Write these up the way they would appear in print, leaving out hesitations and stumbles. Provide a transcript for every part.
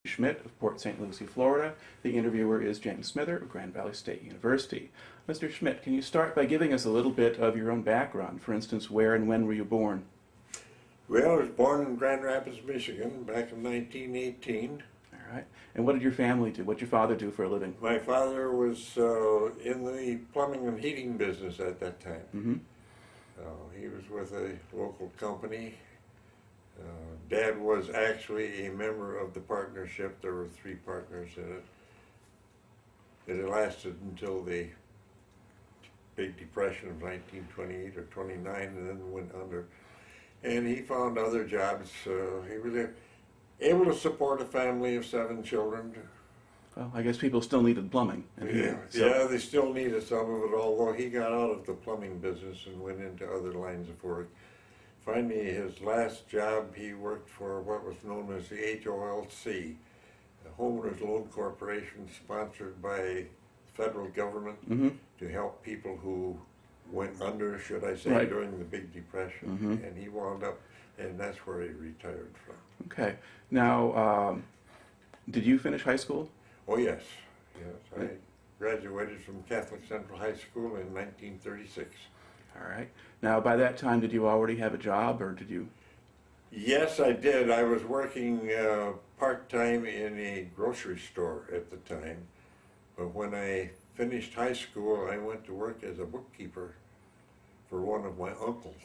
Schmidt of Port St. Lucie, Florida. The interviewer is James Smither of Grand Valley State University. Mr. Schmidt, can you start by giving us a little bit of your own background? For instance, where and when were you born? Well, I was born in Grand Rapids, Michigan, back in 1918. All right. And what did your family do? What did your father do for a living? My father was in the plumbing and heating business at that time. Mm-hmm. He was with a local company. Dad was actually a member of the partnership. There were 3 partners in it. It lasted until the Big Depression of 1928 or 29 and then went under. And he found other jobs. He was able to support a family of 7 children. Well, I guess people still needed plumbing. Yeah, they still needed some of it, although he got out of the plumbing business and went into other lines of work. Finally, his last job, he worked for what was known as the HOLC, a Homeowners Loan Corporation sponsored by the federal government to help people who went under, should I say, during the Big Depression. And he wound up, and that's where he retired from. Okay. Now, did you finish high school? Oh, yes. Yes, I graduated from Catholic Central High School in 1936. All right. Now, by that time, did you already have a job, or did you? Yes, I did. I was working part-time in a grocery store at the time. But when I finished high school, I went to work as a bookkeeper for one of my uncles.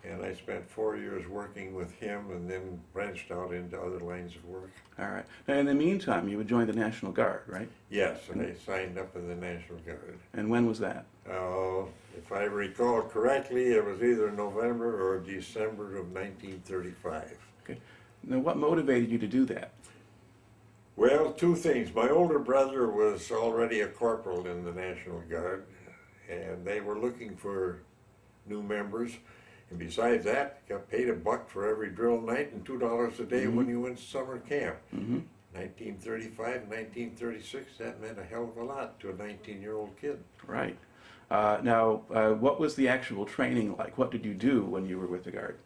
And I spent 4 years working with him and then branched out into other lines of work. All right. Now, in the meantime, you would join the National Guard, right? Yes, and I signed up in the National Guard. And when was that? If I recall correctly, it was either November or December of 1935. Okay. Now, what motivated you to do that? Well, 2 things. My older brother was already a corporal in the National Guard, and they were looking for new members. And besides that, got paid $1 for every drill night and $2 a day when you went to summer camp. 1935, 1936, that meant a hell of a lot to a 19-year-old kid. Right. Now, what was the actual training like? What did you do when you were with the Guard?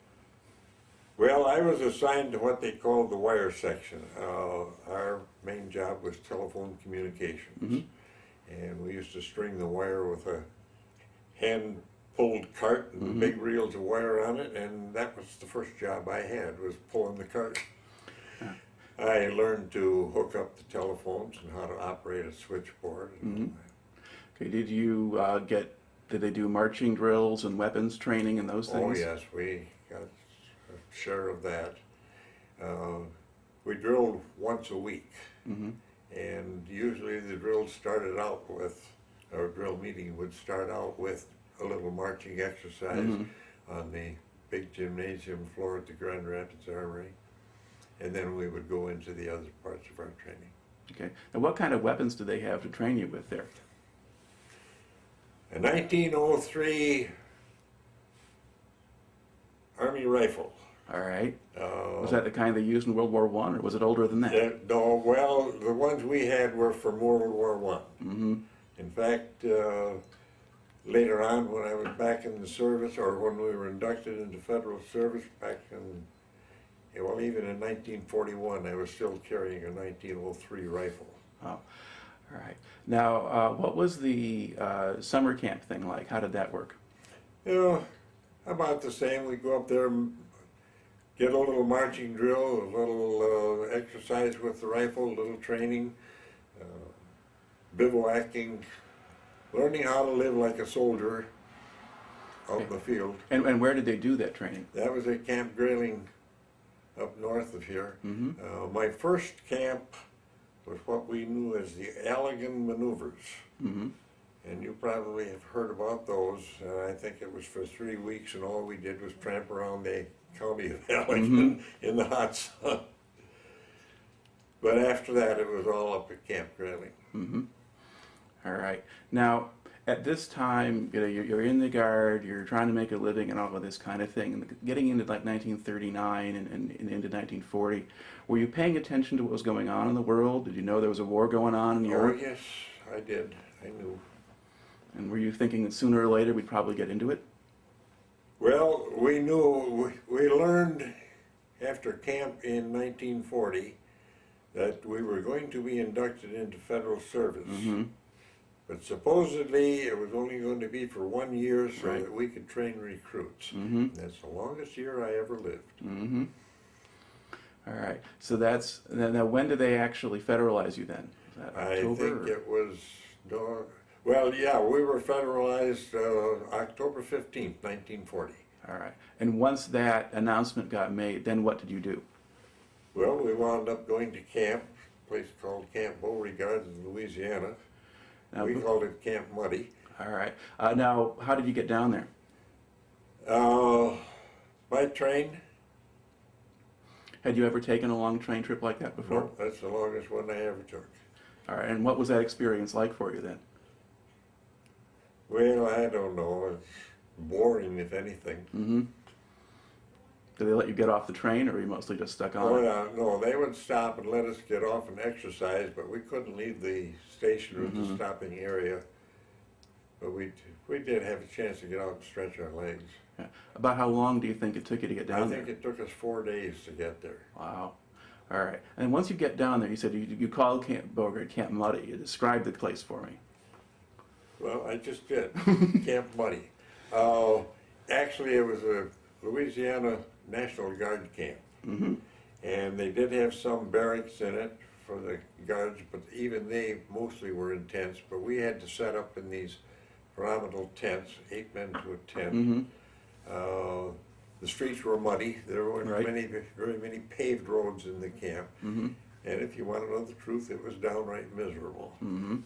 Well, I was assigned to what they called the wire section. Our main job was telephone communications. And we used to string the wire with a hand-pulled cart and big reels of wire on it, and that was the first job I had, was pulling the cart. I learned to hook up the telephones and how to operate a switchboard. And Okay, did they do marching drills and weapons training and those things? Oh yes, we got a share of that. We drilled once a week, and usually the drill started out with, our drill meeting would start out with a little marching exercise on the big gymnasium floor at the Grand Rapids Armory, and then we would go into the other parts of our training. Okay, and what kind of weapons did they have to train you with there? A 1903 Army rifle. All right. Was that the kind they used in World War I, or was it older than that? No, well, the ones we had were from World War I. In fact, later on, when I was back in the service, or when we were inducted into federal service back in, well, even in 1941, I was still carrying a 1903 rifle. Oh, all right. Now, what was the summer camp thing like? How did that work? You know, about the same. We go up there, get a little marching drill, a little exercise with the rifle, a little training, bivouacking, learning how to live like a soldier out in the field. And where did they do that training? That was at Camp Grayling up north of here. My first camp was what we knew as the Allegan Maneuvers. And you probably have heard about those. I think it was for 3 weeks, and all we did was tramp around the county of Allegan in the hot sun. But after that, it was all up at Camp Grayling. All right. Now, at this time, you know, you're in the Guard, you're trying to make a living and all of this kind of thing, and getting into like 1939 and into 1940, were you paying attention to what was going on in the world? Did you know there was a war going on in Europe? Oh, yes, I did. I knew. And were you thinking that sooner or later we'd probably get into it? Well, we knew, we learned after camp in 1940 that we were going to be inducted into federal service. Mm-hmm. But supposedly it was only going to be for 1 year so Right. that we could train recruits. Mm-hmm. That's the longest year I ever lived. Mm-hmm. All right. So that's now. When do they actually federalize you then? Is that I October? think or- it was, no, well, yeah, we were federalized October 15th, 1940. All right. And once that announcement got made, then what did you do? Well, we wound up going to camp, a place called Camp Beauregard in Louisiana. Now, We called it Camp Muddy. all right. Now, how did you get down there? By train, Had you ever taken a long train trip like that before? no, that's the longest one I ever took. All right. And what was that experience like for you then? Well, I don't know, it's boring if anything. Mm-hmm. Did they let you get off the train, or were you mostly just stuck on Oh, it? yeah, no, they would stop and let us get off and exercise, but we couldn't leave the station or the stopping area. But we did have a chance to get out and stretch our legs. Yeah. About how long do you think it took you to get I down think there? it took us 4 days to get there. Wow. All right. And once you get down there, you said you called Camp Beauregard Camp Muddy. You described the place for me. Well, I just did. Camp Muddy. Actually, it was a Louisiana National Guard camp. Mm-hmm. And they did have some barracks in it for the guards, but even they mostly were in tents. But we had to set up in these pyramidal tents, 8 men to a tent. Mm-hmm. The streets were muddy. There weren't Right. very many paved roads in the camp. Mm-hmm. And if you want to know the truth, it was downright miserable. Mm-hmm.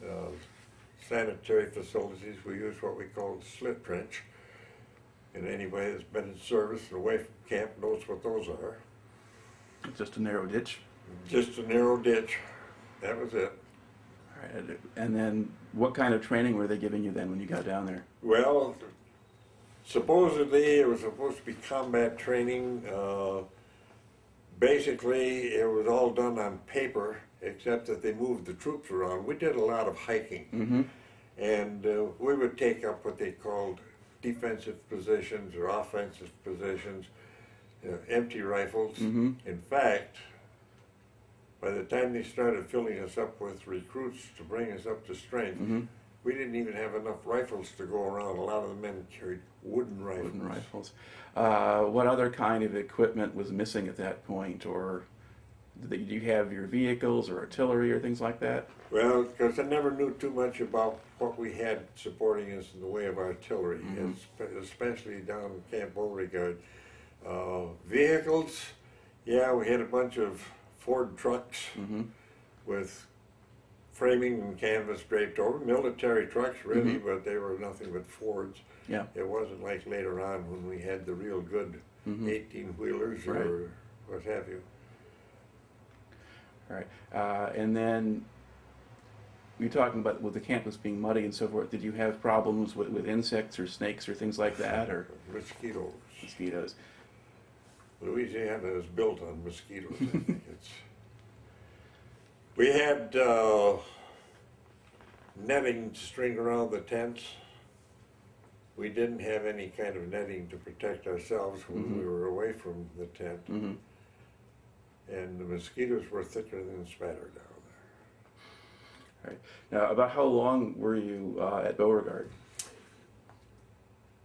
Sanitary facilities, we used what we called slit trench. And anybody that's been in service and away from camp knows what those are. Just a narrow ditch. Just a narrow ditch. That was it. All right. And then what kind of training were they giving you then when you got down there? Well, supposedly it was supposed to be combat training. Basically, it was all done on paper, except that they moved the troops around. We did a lot of hiking. Mm-hmm. And we would take up what they called defensive positions or offensive positions, empty rifles. Mm-hmm. In fact, by the time they started filling us up with recruits to bring us up to strength, Mm-hmm. we didn't even have enough rifles to go around. A lot of the men carried wooden rifles. Wooden rifles. What other kind of equipment was missing at that point, or did you have your vehicles or artillery or things like that? Well, because I never knew too much about what we had supporting us in the way of artillery, especially down in Camp Beauregard. Vehicles, yeah, we had a bunch of Ford trucks Mm-hmm. with framing and canvas draped over. Military trucks, really, but they were nothing but Fords. Yeah. It wasn't like later on when we had the real good Mhm. 18-wheelers Right. or what have you. All right. And then you're talking about with the campus being muddy and so forth. Did you have problems with insects or snakes or things like that, or Mosquitoes. mosquitoes? Louisiana is built on mosquitoes. I think we had netting to string around the tents. We didn't have any kind of netting to protect ourselves when we were away from the tent. Mm-hmm. And the mosquitoes were thicker than spatter down there. All right. Now, about how long were you at Beauregard?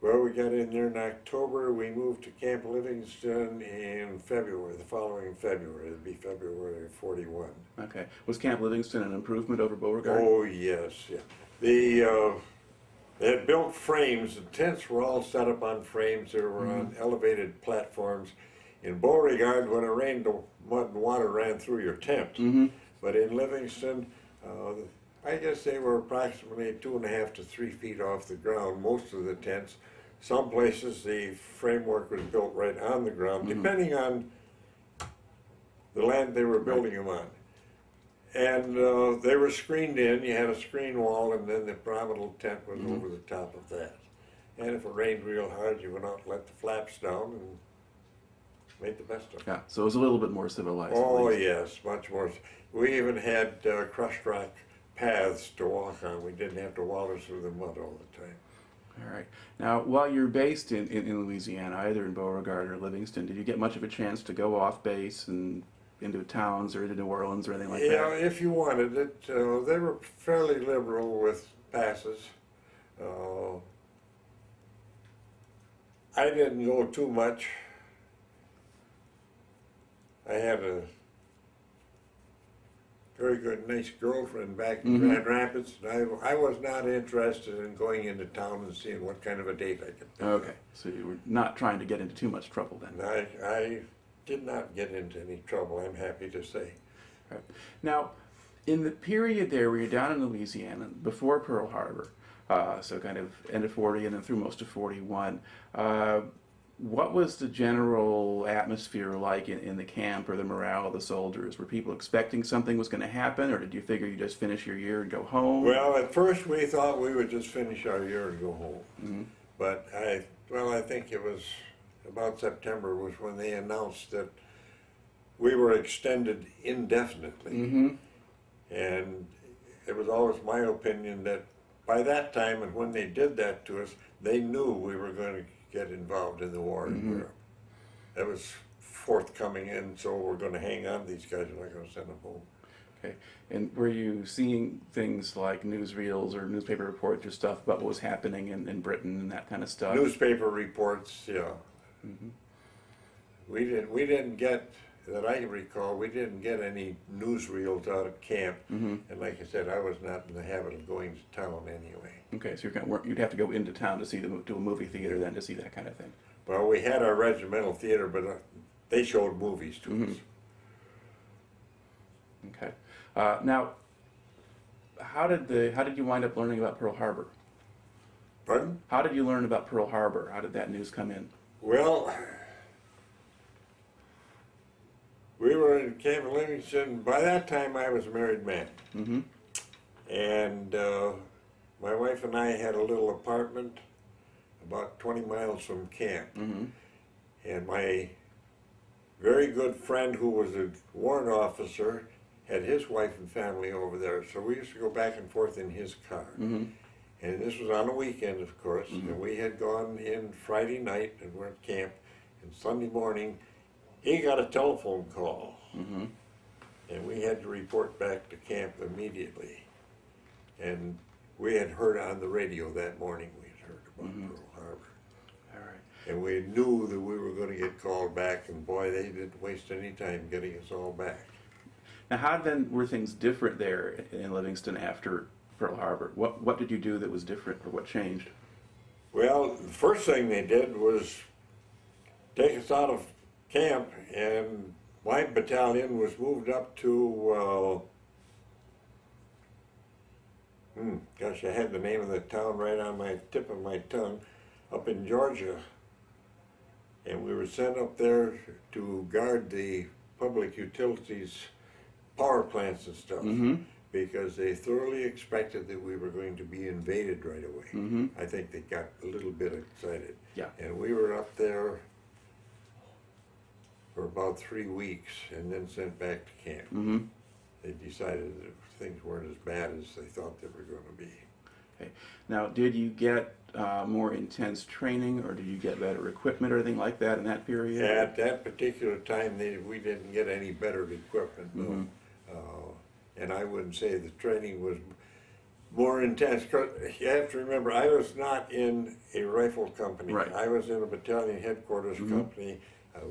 Well, we got in there in October. We moved to Camp Livingston in February, the following February. It'd be February of 41. Okay. Was Camp Livingston an improvement over Beauregard? Oh, yes, yeah. They had built frames. The tents were all set up on frames. They were on elevated platforms. In Beauregard, when it rained, the mud and water ran through your tent. Mm-hmm. But in Livingston, I guess they were approximately 2.5 to 3 feet off the ground, most of the tents. Some places the framework was built right on the ground, depending on the land they were building them on. And they were screened in. You had a screen wall, and then the pyramidal tent was over the top of that. And if it rained real hard, you went out and let the flaps down and made the best of it. Yeah. So it was a little bit more civilized. at Oh, least. yes, much more. We even had crushed rock paths to walk on. We didn't have to waller through the mud all the time. All right. Now, while you're based in Louisiana, either in Beauregard or Livingston, did you get much of a chance to go off base and into towns or into New Orleans or anything like Yeah, that? if you wanted it. They were fairly liberal with passes. Uh, I didn't go too much. I had a very good, nice girlfriend back in Grand Rapids. And I was not interested in going into town and seeing what kind of a date I could pick Okay, so you were not trying to get into too much trouble then. And I did not get into any trouble, I'm happy to say. Right. Now, in the period there where you're down in Louisiana, before Pearl Harbor, so kind of end of 40 and then through most of 41, what was the general atmosphere like in the camp or the morale of the soldiers? Were people expecting something was going to happen, or did you figure you just finish your year and go home? Well, at first we thought we would just finish our year and go home. Mm-hmm. But I think it was about September was when they announced that we were extended indefinitely. Mm-hmm. And it was always my opinion that by that time and when they did that to us, they knew we were going to get involved in the war in Europe. That was forthcoming, and so we're going to hang on to these guys. We're not going to send them home. Okay. And were you seeing things like newsreels or newspaper reports or stuff about what was happening in Britain and that kind of stuff? Newspaper reports, yeah. Mm-hmm. We didn't get, that I recall, we didn't get any newsreels out at camp. Mm-hmm. And like I said, I was not in the habit of going to town anyway. Okay, so you'd have to go into town to see to a movie theater then to see that kind of thing. Well, we had our regimental theater, but they showed movies to us. Okay. Now, how did you wind up learning about Pearl Harbor? Pardon? How did you learn about Pearl Harbor? How did that news come in? Well, we were in Camp Livingston. By that time, I was a married man. Mm-hmm. And my wife and I had a little apartment about 20 miles from camp. Mm-hmm. And my very good friend, who was a warrant officer, had his wife and family over there. So we used to go back and forth in his car. Mm-hmm. And this was on a weekend, of course. And we had gone in Friday night and we're at camp. And Sunday morning, he got a telephone call. Mm-hmm. And we had to report back to camp immediately. And we had heard on the radio that morning, we had heard about Pearl Harbor. All right. And we knew that we were going to get called back, and boy, they didn't waste any time getting us all back. Now, how then were things different there in Livingston after Pearl Harbor? What did you do that was different, or what changed? Well, the first thing they did was take us out of camp, and my battalion was moved up to, gosh, I had the name of the town right on my tip of my tongue, up in Georgia. And we were sent up there to guard the public utilities power plants and stuff, because they thoroughly expected that we were going to be invaded right away. I think they got a little bit excited. Yeah. And we were up there for about 3 weeks and then sent back to camp. They decided that things weren't as bad as they thought they were going to be. Okay. Now, did you get more intense training, or did you get better equipment or anything like that in that period? At that particular time, we didn't get any better equipment, no. And I wouldn't say the training was more intense. 'Cause you have to remember, I was not in a rifle company. Right. I was in a battalion headquarters company.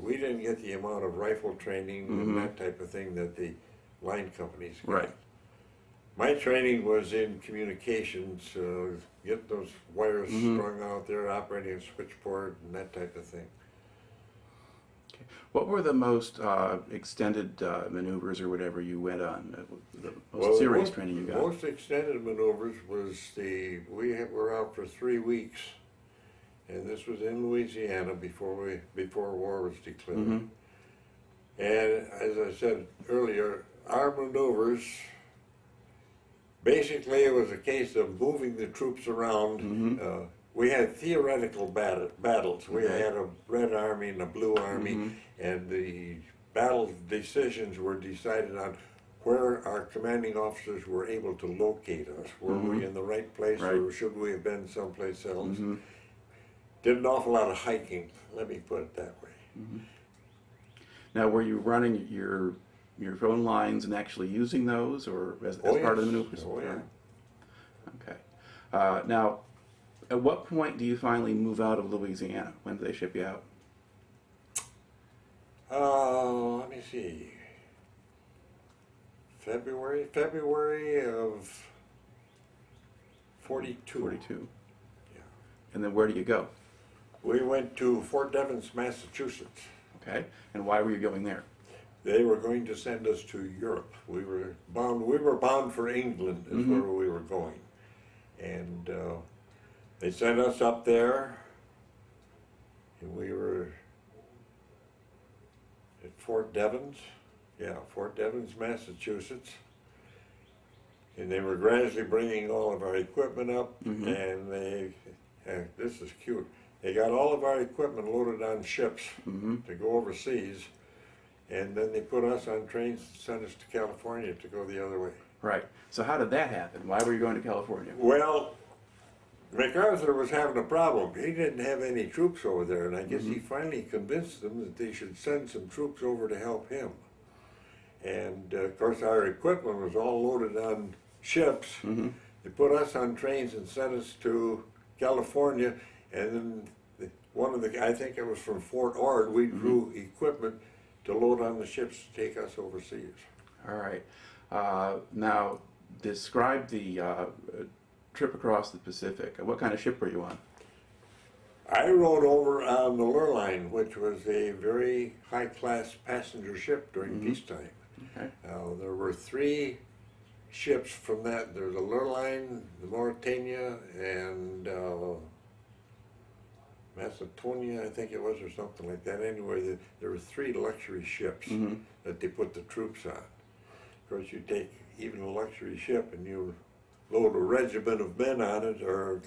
We didn't get the amount of rifle training and that type of thing that the line companies got. Right. My training was in communications, get those wires strung out there, operating a switchboard and that type of thing. Okay. What were the most extended maneuvers or whatever you went on? The most serious training you got? The most extended maneuvers was we were out for 3 weeks, and this was in Louisiana before war was declared. And as I said earlier, our maneuvers, basically it was a case of moving the troops around. We had theoretical battles. We had a red army and a blue army, and the battle decisions were decided on where our commanding officers were able to locate us. Were we in the right place, or should we have been someplace else? Did an awful lot of hiking, let me put it that way. Now, were you running your your own lines and actually using those, or as Oh, part of the yes. maneuvers? Oh, yeah. Okay. Now, at what point do you finally move out of Louisiana? When do they ship you out? Let me see. February of 42. 42. Yeah. And then where do you go? We went to Fort Devens, Massachusetts. Okay. And why were you going there? They were going to send us to Europe. We were bound for England is where we were going. And they sent us up there, and we were at Fort Devens. Yeah, Fort Devens, Massachusetts. And they were gradually bringing all of our equipment up, and this is cute. They got all of our equipment loaded on ships to go overseas, and then they put us on trains and sent us to California to go the other way. Right. So how did that happen? Why were you going to California? Well, MacArthur was having a problem. He didn't have any troops over there, and I guess he finally convinced them that they should send some troops over to help him. And of course, our equipment was all loaded on ships. They put us on trains and sent us to California, and then I think it was from Fort Ord, we drew equipment to load on the ships to take us overseas. All right. Now, describe the trip across the Pacific. What kind of ship were you on? I rode over on the Lurline, which was a very high-class passenger ship during peacetime. Okay. There were 3 ships from that. There's the Lurline, the Mauritania, and Macedonia, I think it was, or something like that. Anyway, there were 3 luxury ships that they put the troops on. Of course, you take even a luxury ship and you load a regiment of men on it, or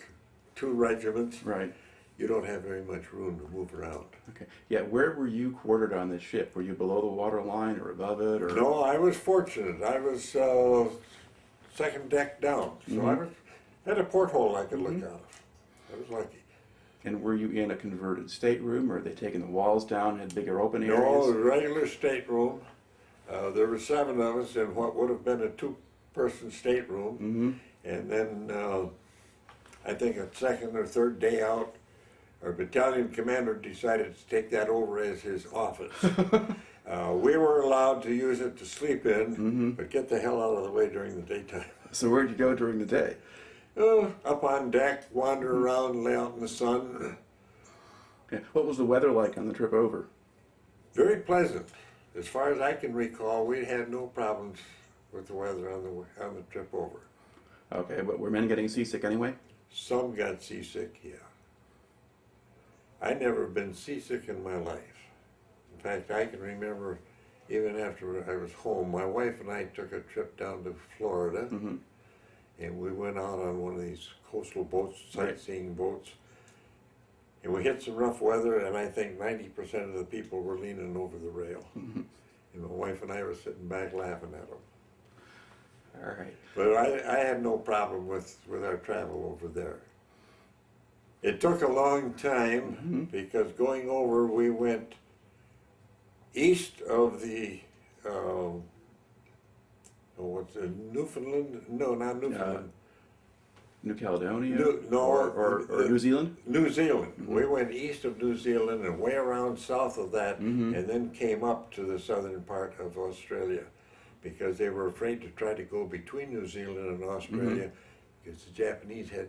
2 regiments. Right. You don't have very much room to move around. Okay. Yeah, where were you quartered on this ship? Were you below the water line or above it? Or? No, I was fortunate. I was second deck down, so I had a porthole I could look out of. I was lucky. And were you in a converted stateroom, or had they taken the walls down, had bigger open areas? No, a regular stateroom. There were 7 of us in what would have been a 2-person stateroom. And then I think a second or third day out, our battalion commander decided to take that over as his office. We were allowed to use it to sleep in, but get the hell out of the way during the daytime. So where'd you go during the day? Up on deck, wander around, lay out in the sun. Yeah. What was the weather like on the trip over? Very pleasant. As far as I can recall, we had no problems with the weather on the trip over. Okay, but were men getting seasick anyway? Some got seasick, yeah. I never been seasick in my life. In fact, I can remember even after I was home, my wife and I took a trip down to Florida, and we went out on one of these coastal boats, sightseeing boats, and we hit some rough weather, and I think 90% of the people were leaning over the rail. And my wife and I were sitting back laughing at them. All right. But I had no problem with our travel over there. It took a long time because going over, we went east of the, what's it, Newfoundland? No, not Newfoundland. New Caledonia? No, or New Zealand? New Zealand. We went east of New Zealand and way around south of that, and then came up to the southern part of Australia, because they were afraid to try to go between New Zealand and Australia, because the Japanese had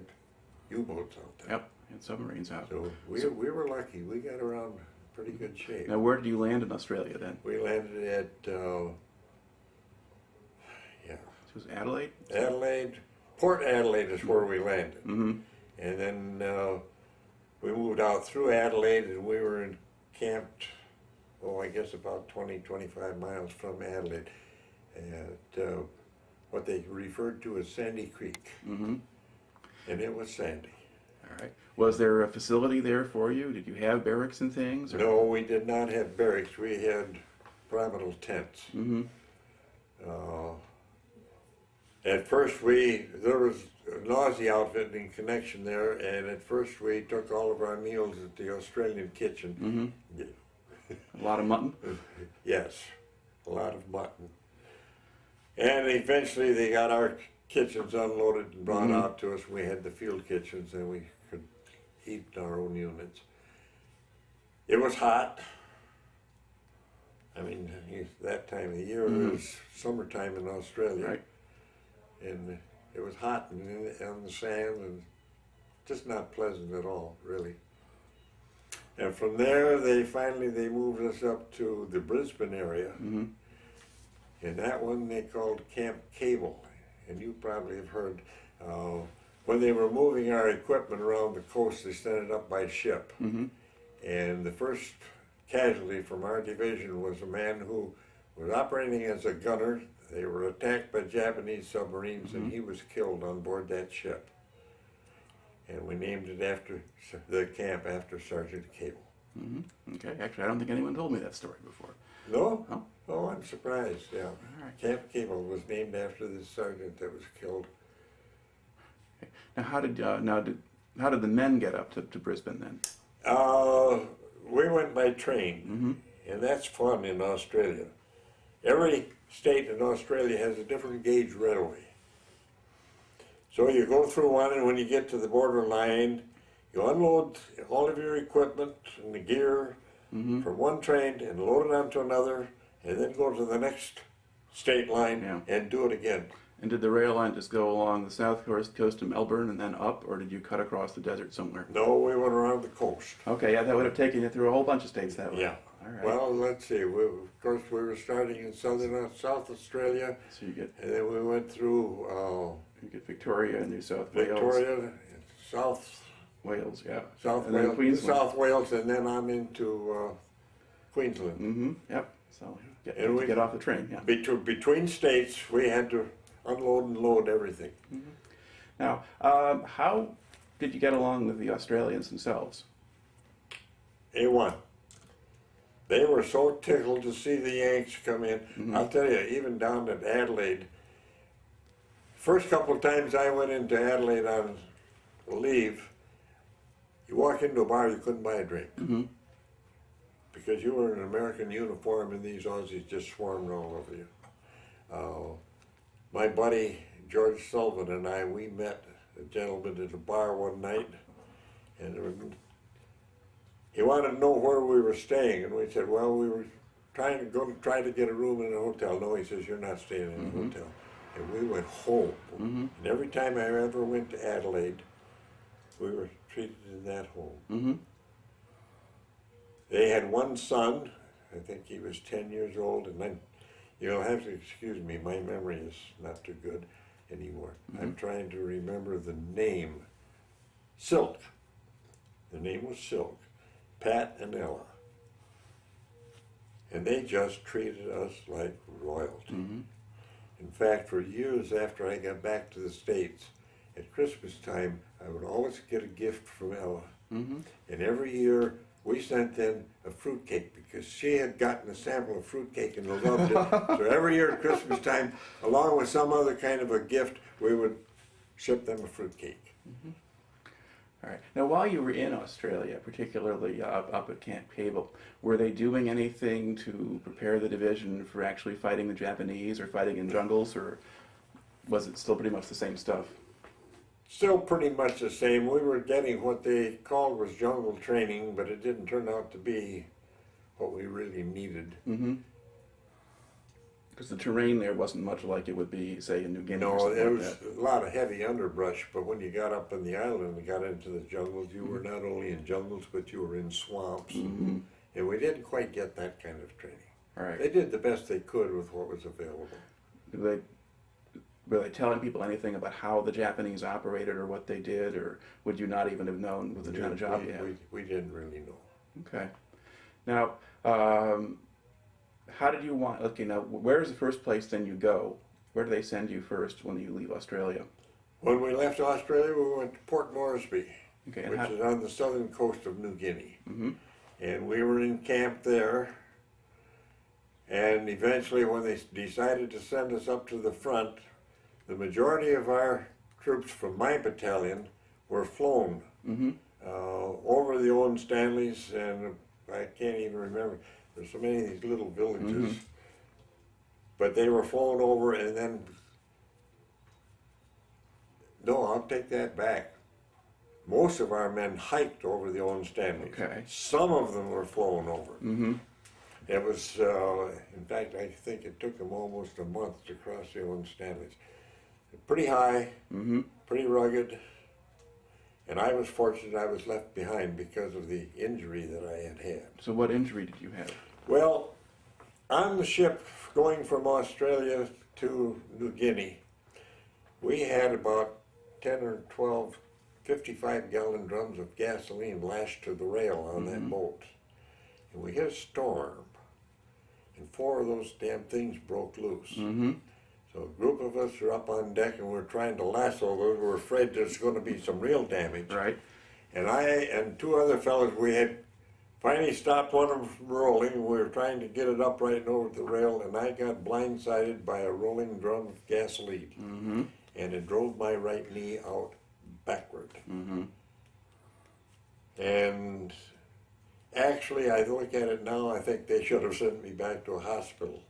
U-boats out there. Yep, and submarines out. So we were lucky. We got around in pretty good shape. Now, where did you land in Australia then? We landed at, It was Adelaide? Adelaide. Port Adelaide is where we landed. And then we moved out through Adelaide, and we were encamped, I guess about 20, 25 miles from Adelaide, at what they referred to as Sandy Creek. And it was sandy. All right. Was there a facility there for you? Did you have barracks and things? Or? No, we did not have barracks. We had pyramidal tents. At first there was a Nazi outfit in connection there, and at first we took all of our meals at the Australian kitchen. A lot of mutton? Yes. a lot of mutton. And eventually they got our kitchens unloaded and brought out to us. We had the field kitchens and we could eat in our own units. It was hot. I mean, that time of the year, it was summertime in Australia. Right. And it was hot and on the sand and just not pleasant at all, really. And from there, they moved us up to the Brisbane area. And that one they called Camp Cable. And you probably have heard, when they were moving our equipment around the coast, they sent it up by ship. And the first casualty from our division was a man who was operating as a gunner. They were attacked by Japanese submarines and he was killed on board that ship. And we named it after the camp after Sergeant Cable. Okay, actually, I don't think anyone told me that story before. No? Oh. Oh, I'm surprised, yeah. right. Camp Cable was named after the sergeant that was killed. Okay. Now, how did the men get up to Brisbane then? We went by train, and that's fun in Australia. Every state in Australia has a different gauge railway. So you go through one, and when you get to the borderline, you unload all of your equipment and the gear from one train and load it onto another, and then go to the next state line and do it again. And did the rail line just go along the south coast to Melbourne and then up, or did you cut across the desert somewhere? No, we went around the coast. Okay, yeah, that would have taken you through a whole bunch of states that way. Yeah. All right. Well, let's see. Of course, we were starting in South Australia, So you get and then we went through Victoria and New South Wales. Victoria, South Wales, yeah. South And then Wales, Queensland. South Wales, and then on into Queensland. Yep. So And we- get off the train, yeah. Between states, we had to unload and load everything. Now, how did you get along with the Australians themselves? A1. They were so tickled to see the Yanks come in. I'll tell you, even down at Adelaide, first couple of times I went into Adelaide on leave, you walk into a bar, you couldn't buy a drink. Because you were in an American uniform and these Aussies just swarmed all over you. My buddy George Sullivan and I, we met a gentleman at a bar one night, and he wanted to know where we were staying, and we said, well, we were try to get a room in a hotel. No, he says, you're not staying in a hotel. And we went home. And every time I ever went to Adelaide, we were treated in that home. They had one son. I think he was 10 years old, and then you'll have to excuse me, my memory is not too good anymore. I'm trying to remember the name. Silk. The name was Silk. Pat and Ella. And they just treated us like royalty. In fact, for years after I got back to the States, at Christmas time, I would always get a gift from Ella. And every year, we sent in a fruitcake because she had gotten a sample of fruitcake and loved it. So every year at Christmas time, along with some other kind of a gift, we would ship them a fruitcake. All right. Now, while you were in Australia, particularly up at Camp Cable, were they doing anything to prepare the division for actually fighting the Japanese or fighting in jungles, or was it still pretty much the same stuff? Still pretty much the same. We were getting what they called was jungle training, but it didn't turn out to be what we really needed. Because the terrain there wasn't much like it would be, say, in New Guinea or No, something there like was that. a lot of heavy underbrush, but when you got up on the island and got into the jungles, you were not only in jungles, but you were in swamps. And we didn't quite get that kind of training. All right. They did the best they could with what was available. Were they telling people anything about how the Japanese operated or what they did, or would you not even have known with the kind of job you had? We didn't really know. Okay. Now, how did you want, okay, now, where's the first place then you go? Where do they send you first when you leave Australia? When we left Australia, we went to Port Moresby, Okay, and which is on the southern coast of New Guinea. And we were in camp there. And eventually, when they decided to send us up to the front, the majority of our troops from my battalion were flown over the Owen Stanleys, and I can't even remember. There's so many of these little villages. but they were flown over and then, no, I'll take that back. Most of our men hiked over the Owen Stanleys. Okay. Some of them were flown over. Mm-hmm. It was, in fact, I think it took them almost a month to cross the Owen Stanleys. Pretty high, Mm-hmm. pretty rugged, and I was fortunate I was left behind because of the injury that I had had. So what injury did you have? Well, on the ship going from Australia to New Guinea, we had about 10 or 12 55-gallon drums of gasoline lashed to the rail on that boat. And we hit a storm, and 4 of those damn things broke loose. Mm-hmm. So a group of us are up on deck, and we're trying to lasso those. We're afraid there's going to be some real damage. Right. And I and 2 other fellows, we had finally stopped one of them from rolling, and we were trying to get it upright and over the rail, and I got blindsided by a rolling drum of gasoline. Mm-hmm. And it drove my right knee out backward. Mm-hmm. And actually, I look at it now, I think they should have sent me back to a hospital.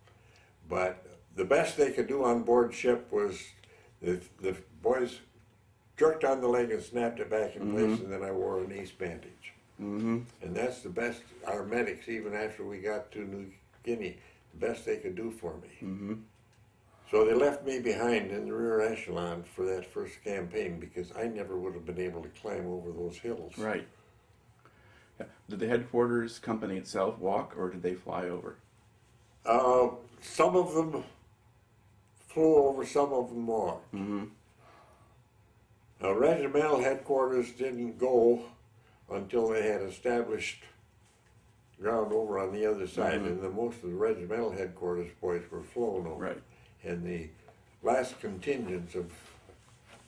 But the best they could do on board ship was the boys jerked on the leg and snapped it back in place, and then I wore an ace bandage. Mm-hmm. And that's the best, our medics, even after we got to New Guinea, the best they could do for me. Mm-hmm. So they left me behind in the rear echelon for that first campaign because I never would have been able to climb over those hills. Right. Yeah. Did the headquarters company itself walk, or did they fly over? Some of them flew over, some of them walked. Mm-hmm. Regimental headquarters didn't go until they had established ground over on the other side, and then most of the regimental headquarters boys were flown over. Right. And the last contingents of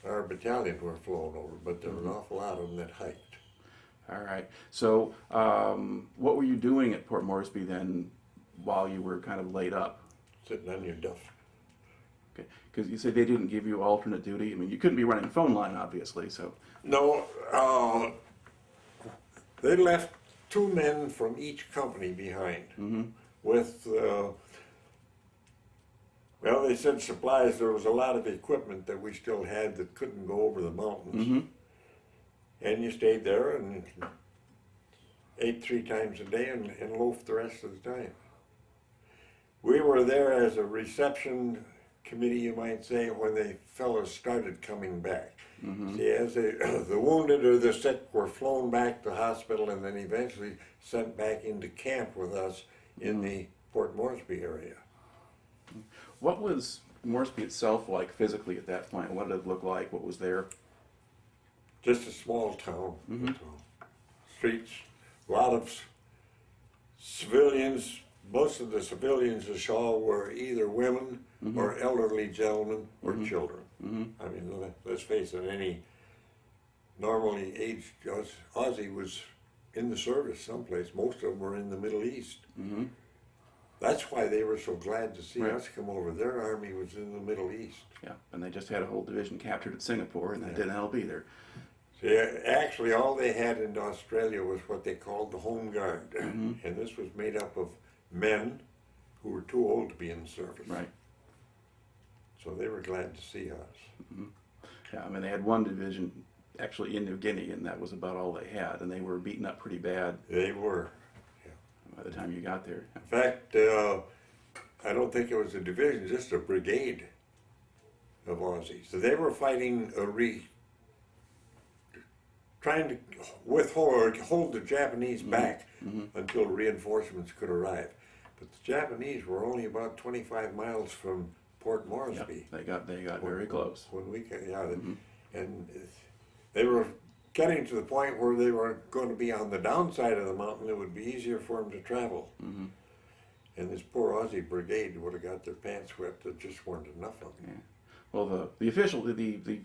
our battalion were flown over, but there were an awful lot of them that hiked. All right. So what were you doing at Port Moresby then while you were kind of laid up? Sitting on your duff. Okay. Because you said they didn't give you alternate duty. I mean, you couldn't be running phone line, obviously, so. No, they left 2 men from each company behind with, well, they said supplies. There was a lot of equipment that we still had that couldn't go over the mountains. And you stayed there and ate 3 times a day and loafed the rest of the time. We were there as a reception committee, you might say, when the fellows started coming back. See, as the wounded or the sick were flown back to hospital and then eventually sent back into camp with us in the Port Moresby area. What was Moresby itself like physically at that point? What did it look like? What was there? Just a small town. Streets, a lot of civilians. Most of the civilians you saw were either women or elderly gentlemen or children. I mean, let's face it, any normally aged Aussie was in the service someplace. Most of them were in the Middle East. That's why they were so glad to see us come over. Their army was in the Middle East. Yeah, and they just had a whole division captured at Singapore, and that didn't help either. See, actually, all they had in Australia was what they called the Home Guard, and this was made up of men who were too old to be in the service. Right. So they were glad to see us. Yeah, I mean, they had one division actually in New Guinea, and that was about all they had, and they were beaten up pretty bad. They were. By the time you got there. In fact, I don't think it was a division, just a brigade of Aussies. So they were fighting trying to hold the Japanese back until reinforcements could arrive. But the Japanese were only about 25 miles from Port Moresby. Yep, they got very close. When we and they were getting to the point where they were going to be on the downside of the mountain. It would be easier for them to travel. And this poor Aussie brigade would have got their pants wet. There just weren't enough of them. Yeah. Well, the official, the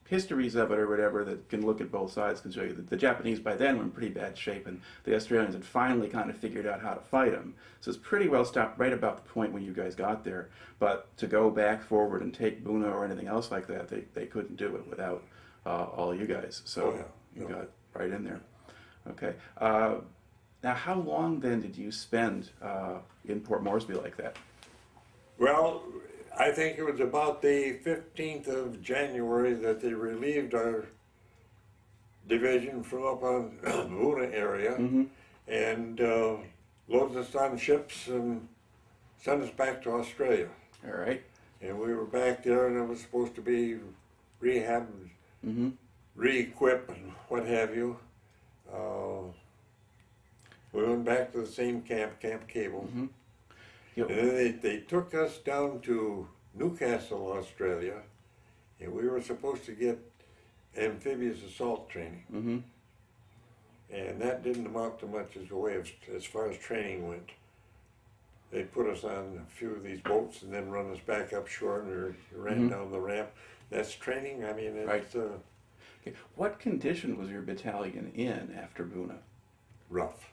histories of it or whatever that can look at both sides can show you that the Japanese by then were in pretty bad shape, and the Australians had finally kind of figured out how to fight them. So it's pretty well stopped right about the point when you guys got there. But to go back forward and take Buna or anything else like that, they couldn't do it without all you guys. So you got right in there. Okay. Now, how long then did you spend in Port Moresby like that? Well, I think it was about the 15th of January that they relieved our division from up on Buna area Mm-hmm. and loaded us on ships and sent us back to Australia. All right. And we were back there, and it was supposed to be rehab, Mm-hmm. re-equip, and what have you. We went back to the same camp, Camp Cable. Mm-hmm. And then they took us down to Newcastle, Australia, and we were supposed to get amphibious assault training. Mm-hmm. And that didn't amount to much as a way of, as far as training went. They put us on a few of these boats and then run us back up shore and ran down the ramp. That's training. I mean, it's Right. Okay. What condition was your battalion in after Buna? rough.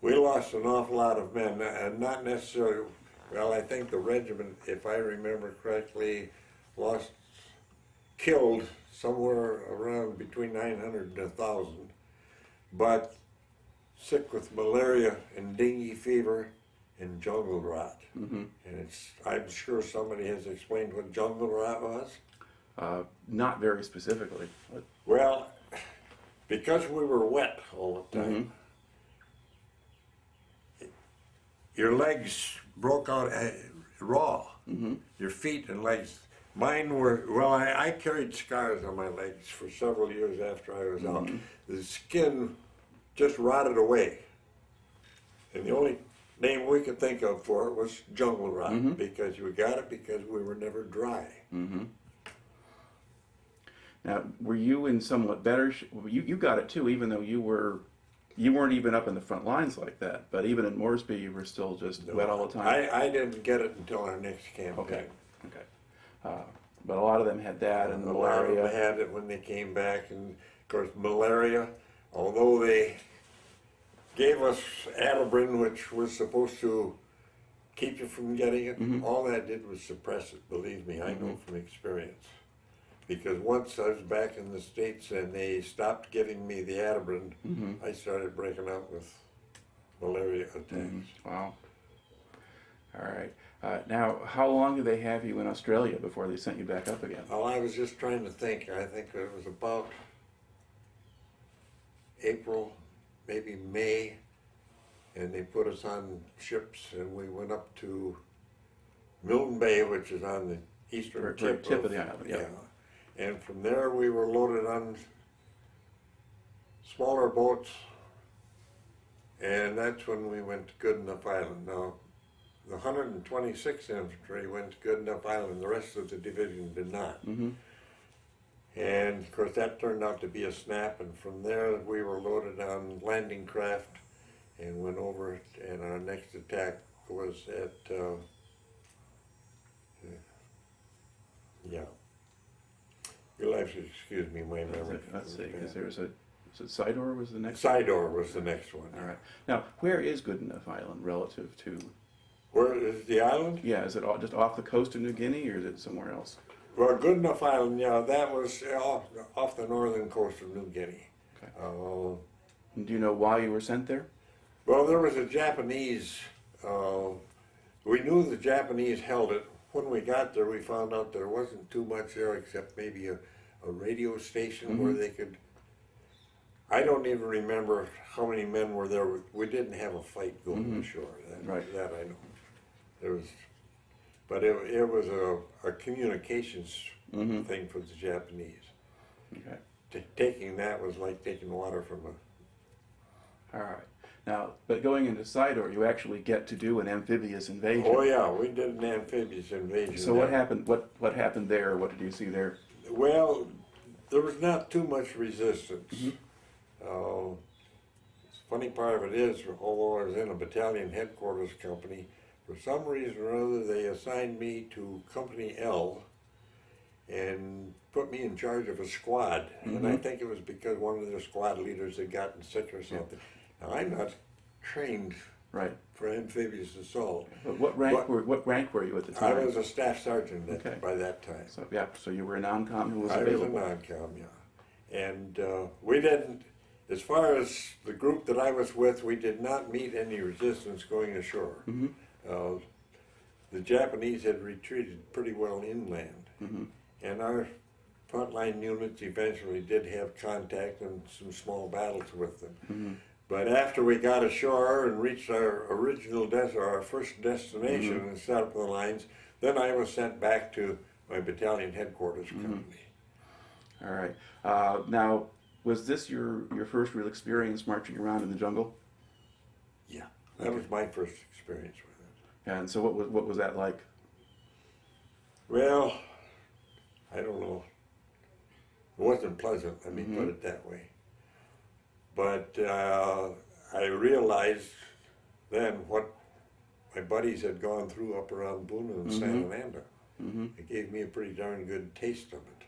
We lost an awful lot of men, and not necessarily, well, I think the regiment, if I remember correctly, killed somewhere around between 900 and 1,000, but sick with malaria and dengue fever and jungle rot. Mm-hmm. And I'm sure somebody has explained what jungle rot was. Not very specifically. But, Well, because we were wet all the time, mm-hmm. your legs broke out raw. Mm-hmm. Your feet and legs. Mine were, well, I carried scars on my legs for several years after I was out. The skin just rotted away. And the only name we could think of for it was jungle rot, because we got it because we were never dry. Mm-hmm. Now, were you in somewhat better? You got it too, even though you weren't even up in the front lines like that. But even in Moresby, you were still just wet all the time. I didn't get it until our next campaign. Okay. But a lot of them had that and A lot of malaria. them had it when they came back, and of course malaria, although they gave us Atabrin, which was supposed to keep you from getting it, all that did was suppress it, believe me, I know from experience. Because once I was back in the States and they stopped giving me the Atabrin, I started breaking out with malaria attacks. Wow. All right. Now, how long did they have you in Australia before they sent you back up again? Well, I was just trying to think. I think it was about April, maybe May, and they put us on ships and we went up to Milton Bay, which is on the eastern tip of the island. Yeah. And from there we were loaded on smaller boats, and that's when we went to Goodenough Island. Now, the 126th Infantry went to Goodenough Island, the rest of the division did not. And of course that turned out to be a snap, and from there we were loaded on landing craft and went over, and our next attack was at, you'll have to excuse me, my memory. Let's see, because there was Saidor was the next Saidor was the next one. All right. Now, where is Goodenough Island relative to? Where is the island? Yeah, is it just off the coast of New Guinea, or is it somewhere else? Well, Goodenough Island, yeah, that was off the northern coast of New Guinea. Okay. And do you know why you were sent there? Well, there was a Japanese, we knew the Japanese held it. When we got there, we found out there wasn't too much there except maybe a radio station where they could, I don't even remember how many men were there. We didn't have a fight going ashore, that I know. There was, but it was a communications thing for the Japanese. Okay. Taking that was like taking water from a... All right. Now, but going into Saidor, you actually get to do an amphibious invasion. Oh yeah, we did an amphibious invasion. So what happened? What happened there? What did you see there? Well, there was not too much resistance. Funny part of it is, although I was in a battalion headquarters company, for some reason or other they assigned me to Company L and put me in charge of a squad. And I think it was because one of their squad leaders had gotten sick or something. Now, I'm not trained for amphibious assault. But what rank were you at the time? I was a staff sergeant by that time. So so you were a non-com who was I available. was a non-com, yeah. And we didn't, as far as the group that I was with, we did not meet any resistance going ashore. The Japanese had retreated pretty well inland, and our frontline units eventually did have contact and some small battles with them. But after we got ashore and reached our original our first destination and set up the lines, then I was sent back to my battalion headquarters company. All right. Now, was this your first real experience marching around in the jungle? Yeah, that was my first experience with it. And so what was that like? Well, I don't know. It wasn't pleasant, let me put it that way. But I realized then what my buddies had gone through up around Buna and Santa Ana. It gave me a pretty darn good taste of it.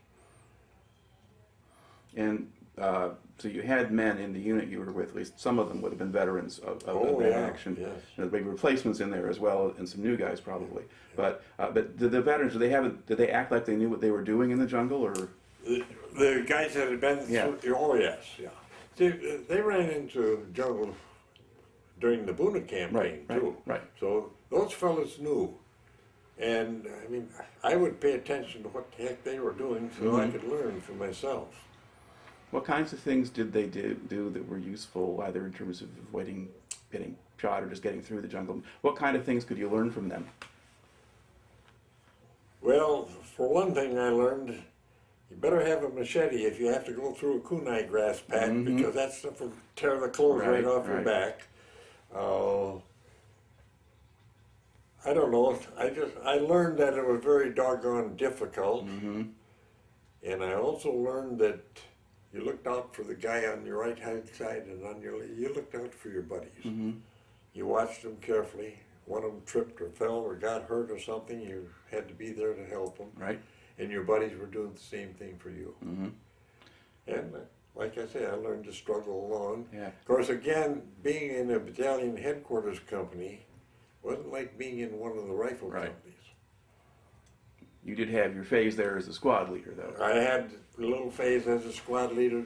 And so you had men in the unit you were with, at least some of them would have been veterans of that action. Yes. There were replacements in there as well, and some new guys probably. But did the veterans, did they act like they knew what they were doing in the jungle, or? The guys that had been through, oh yes, yeah. They ran into jungle during the Buna campaign too. Right. So those fellas knew. And I mean, I would pay attention to what the heck they were doing so I could learn for myself. What kinds of things did they do that were useful, either in terms of avoiding getting shot or just getting through the jungle? What kind of things could you learn from them? Well, for one thing I learned, you better have a machete if you have to go through a kunai grass patch, because that stuff will tear the clothes right off your back. I don't know, I learned that it was very doggone difficult. And I also learned that you looked out for the guy on your right hand side, and on your you looked out for your buddies. You watched them carefully. One of them tripped or fell or got hurt or something, you had to be there to help them. Right. And your buddies were doing the same thing for you. And like I say, I learned to struggle along. Yeah. Of course, again, being in a battalion headquarters company wasn't like being in one of the rifle companies. You did have your phase there as a squad leader, though. I had a little phase as a squad leader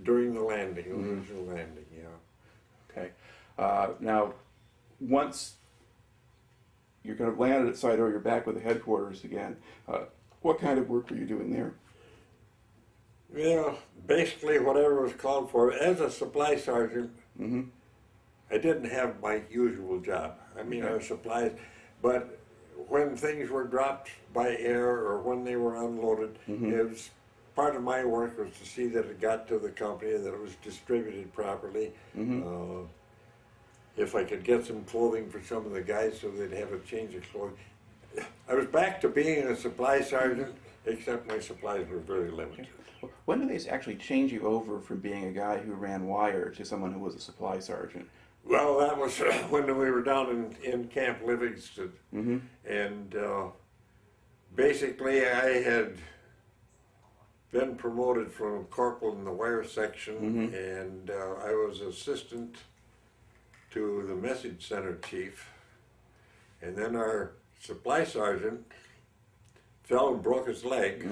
during the landing, the original landing, Okay. Now, once you're going to land at Saidor, you're back with the headquarters again. What kind of work were you doing there? Well, basically whatever was called for. As a supply sergeant, I didn't have my usual job. I mean, our supplies, but when things were dropped by air or when they were unloaded, it was part of my work was to see that it got to the company, that it was distributed properly. If I could get some clothing for some of the guys so they'd have a change of clothing. I was back to being a supply sergeant, except my supplies were very limited. When did they actually change you over from being a guy who ran wire to someone who was a supply sergeant? Well, that was when we were down in Camp Livingston. And basically I had been promoted from corporal in the wire section, and I was assistant to the message center chief. And then our supply sergeant fell and broke his leg.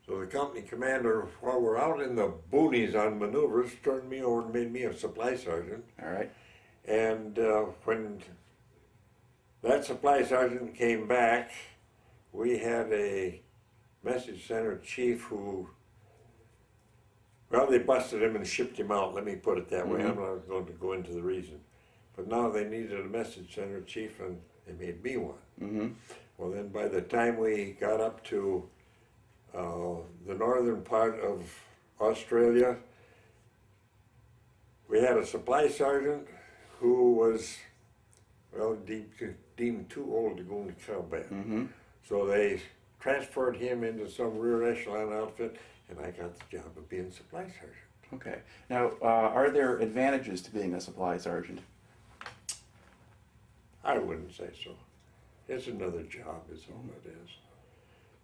So the company commander, while we're out in the boonies on maneuvers, turned me over and made me a supply sergeant. All right. And when that supply sergeant came back, we had a message center chief who, well, they busted him and shipped him out, let me put it that way. I'm not going to go into the reason. But now they needed a message center chief, and they made me one. Well, then by the time we got up to the northern part of Australia, we had a supply sergeant who was, well, deemed too old to go into combat. So they transferred him into some rear echelon outfit, and I got the job of being supply sergeant. Okay. Now, are there advantages to being a supply sergeant? I wouldn't say so. It's another job, is all it is.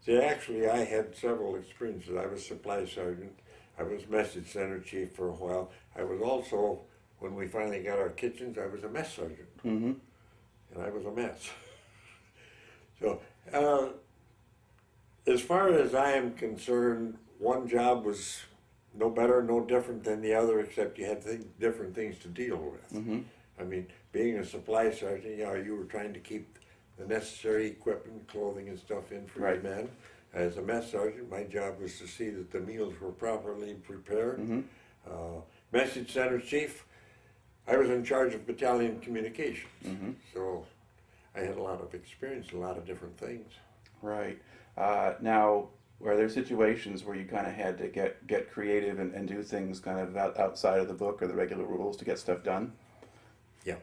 See, actually, I had several experiences. I was supply sergeant. I was message center chief for a while. I was also, when we finally got our kitchens, I was a mess sergeant. And I was a mess. So, as far as I am concerned, one job was no better, no different than the other, except you had different things to deal with. Mm-hmm. I mean, being a supply sergeant, you were trying to keep the necessary equipment, clothing and stuff in for Right. your men. As a mess sergeant, my job was to see that the meals were properly prepared. Mm-hmm. Message center chief, I was in charge of battalion communications. Mm-hmm. So I had a lot of experience, a lot of different things. Right. Now, were there situations where you kind of had to get creative and do things kind of outside of the book or the regular rules to get stuff done? Yeah.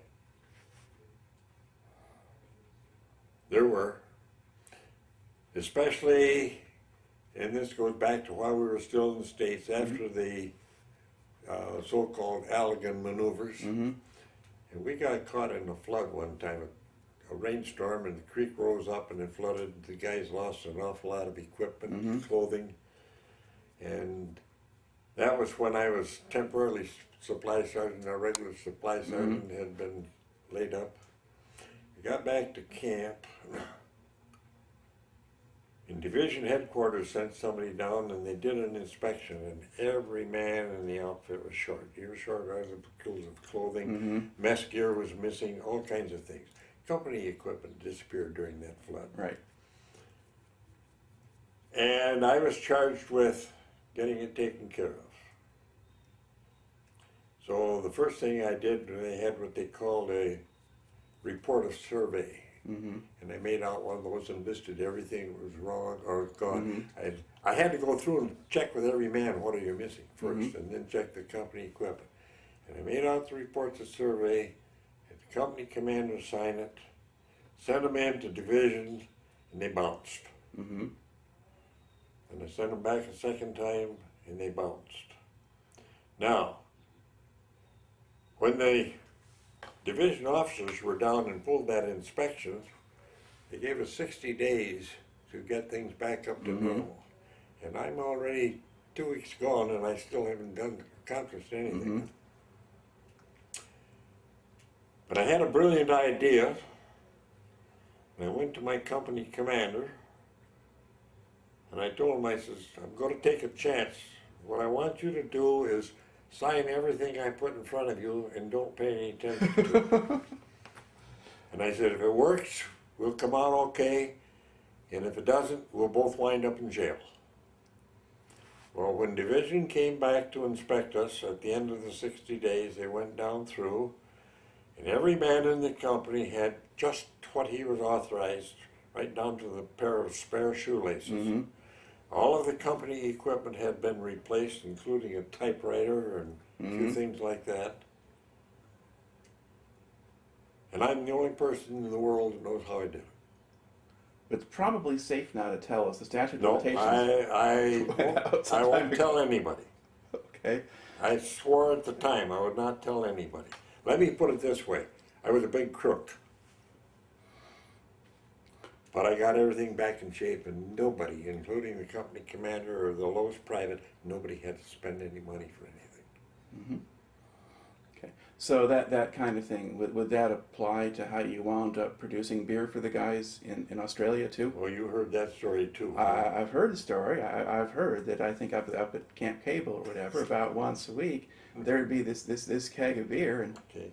There were. Especially, and this goes back to while we were still in the States, after the so-called Allegan maneuvers. Mm-hmm. And we got caught in a flood one time, a rainstorm, and the creek rose up and it flooded. The guys lost an awful lot of equipment, Mm-hmm. clothing. And that was when I was temporarily supply sergeant. Our regular supply sergeant had been laid up. We got back to camp. And division headquarters sent somebody down and they did an inspection, and every man in the outfit was short. You were short articles of clothing, Mm-hmm. mess gear was missing, all kinds of things. Company equipment disappeared during that flood. Right. And I was charged with getting it taken care of. So the first thing I did, they had what they called a report of survey. Mm-hmm. And I made out one of those and listed everything that was wrong or gone. Mm-hmm. I had to go through and check with every man, what are you missing first, Mm-hmm. and then check the company equipment. And I made out the reports of survey, had the company commander sign it, sent them in to division, and they bounced. Mm-hmm. And I sent them back a second time, and they bounced. Now, when the division officers were down and pulled that inspection, they gave us 60 days to get things back up to Mm-hmm. normal. And I'm already 2 weeks gone and I still haven't accomplished anything. Mm-hmm. But I had a brilliant idea, and I went to my company commander and I told him, I says, I'm going to take a chance. What I want you to do is sign everything I put in front of you and don't pay any attention to it. And I said, if it works, we'll come out okay, and if it doesn't, we'll both wind up in jail. Well, when division came back to inspect us at the end of the 60 days, they went down through, and every man in the company had just what he was authorized, right down to the pair of spare shoelaces. Mm-hmm. All of the company equipment had been replaced, including a typewriter and a few Mhm. things like that. And I'm the only person in the world that knows how I did it. It's probably safe now to tell us the statute of No, limitations. I won't tell anybody. Okay. I swore at the time I would not tell anybody. Let me put it this way. I was a big crook. But I got everything back in shape, and nobody, including the company commander or the lowest private, nobody had to spend any money for anything. Mm-hmm. Okay. So that kind of thing, would that apply to how you wound up producing beer for the guys in Australia too? Well, you heard that story too. I've heard the story. I've heard that I think up at Camp Cable or whatever, about once a week, there'd be this keg of beer. And Okay.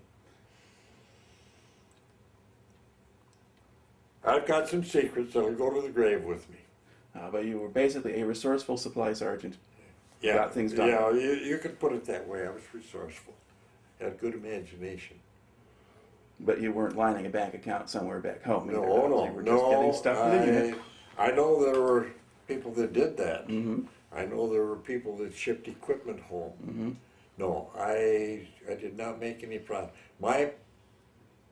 I've got some secrets that'll go to the grave with me. but you were basically a resourceful supply sergeant. Yeah, Got things done. Yeah, you could put it that way. I was resourceful. Had good imagination. But you weren't lining a bank account somewhere back home. either, No, though. You were just getting stuff for the unit. I know there were people that did that. Mm-hmm. I know there were people that shipped equipment home. Mm-hmm. No, I did not make any profit. My